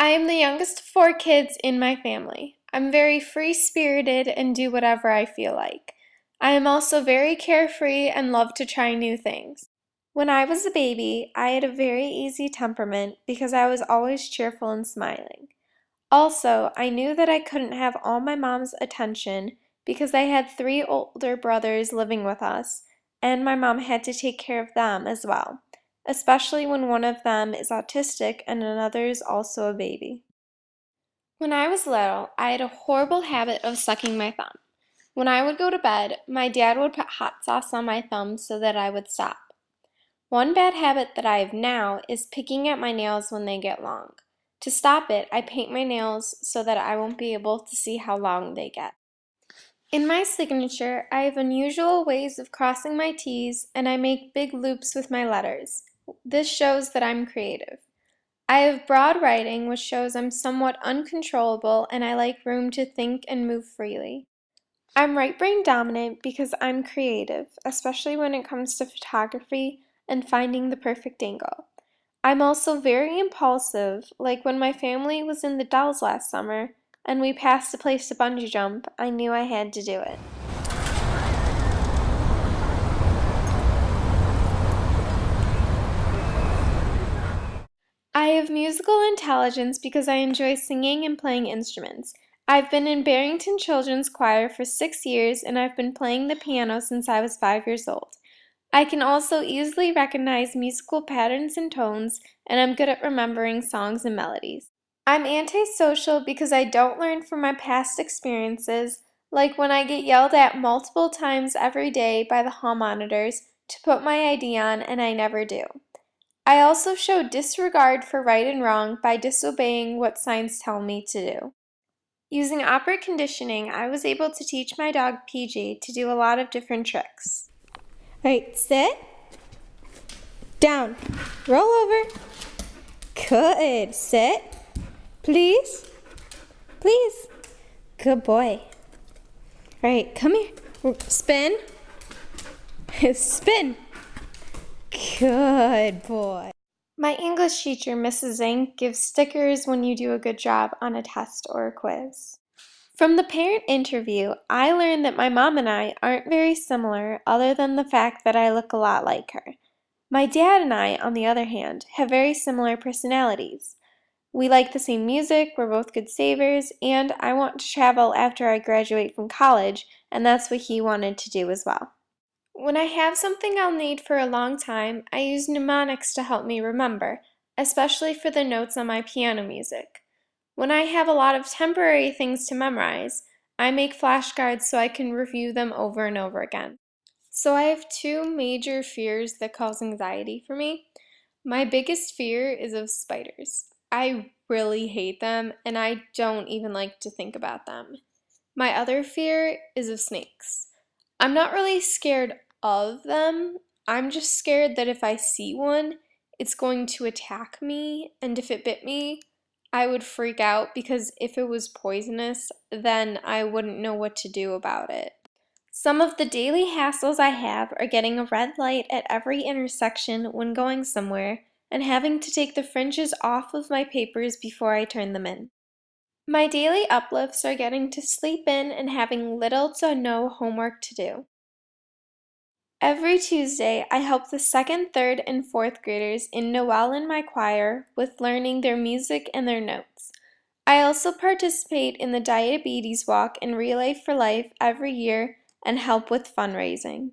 I am the youngest of four kids in my family. I'm very free-spirited and do whatever I feel like. I am also very carefree and love to try new things. When I was a baby, I had a very easy temperament because I was always cheerful and smiling. Also, I knew that I couldn't have all my mom's attention because I had three older brothers living with us, and my mom had to take care of them as well, especially when one of them is autistic and another is also a baby. When I was little, I had a horrible habit of sucking my thumb. When I would go to bed, my dad would put hot sauce on my thumb so that I would stop. One bad habit that I have now is picking at my nails when they get long. To stop it, I paint my nails so that I won't be able to see how long they get. In my signature, I have unusual ways of crossing my T's and I make big loops with my letters. This shows that I'm creative. I have broad writing, which shows I'm somewhat uncontrollable and I like room to think and move freely. I'm right brain dominant because I'm creative, especially when it comes to photography and finding the perfect angle. I'm also very impulsive, like when my family was in the Dells last summer and we passed a place to bungee jump, I knew I had to do it. I have musical intelligence because I enjoy singing and playing instruments. I've been in Barrington Children's Choir for 6 years and I've been playing the piano since I was 5 years old. I can also easily recognize musical patterns and tones, and I'm good at remembering songs and melodies. I'm antisocial because I don't learn from my past experiences, like when I get yelled at multiple times every day by the hall monitors to put my ID on and I never do. I also show disregard for right and wrong by disobeying what signs tell me to do. Using operant conditioning, I was able to teach my dog PG to do a lot of different tricks. Alright, sit, down, roll over, good, sit, please, please, good boy. Alright, come here, spin, spin, good boy. My English teacher, Mrs. Zink, gives stickers when you do a good job on a test or a quiz. From the parent interview, I learned that my mom and I aren't very similar other than the fact that I look a lot like her. My dad and I, on the other hand, have very similar personalities. We like the same music, we're both good savers, and I want to travel after I graduate from college, and that's what he wanted to do as well. When I have something I'll need for a long time, I use mnemonics to help me remember, especially for the notes on my piano music. When I have a lot of temporary things to memorize, I make flashcards so I can review them over and over again. So I have two major fears that cause anxiety for me. My biggest fear is of spiders. I really hate them and I don't even like to think about them. My other fear is of snakes. I'm not really scared of them. I'm just scared that if I see one, it's going to attack me, and if it bit me, I would freak out because if it was poisonous, then I wouldn't know what to do about it. Some of the daily hassles I have are getting a red light at every intersection when going somewhere and having to take the fringes off of my papers before I turn them in. My daily uplifts are getting to sleep in and having little to no homework to do. Every Tuesday, I help the second, third, and fourth graders in Noel in my choir with learning their music and their notes. I also participate in the diabetes walk and Relay for Life every year and help with fundraising.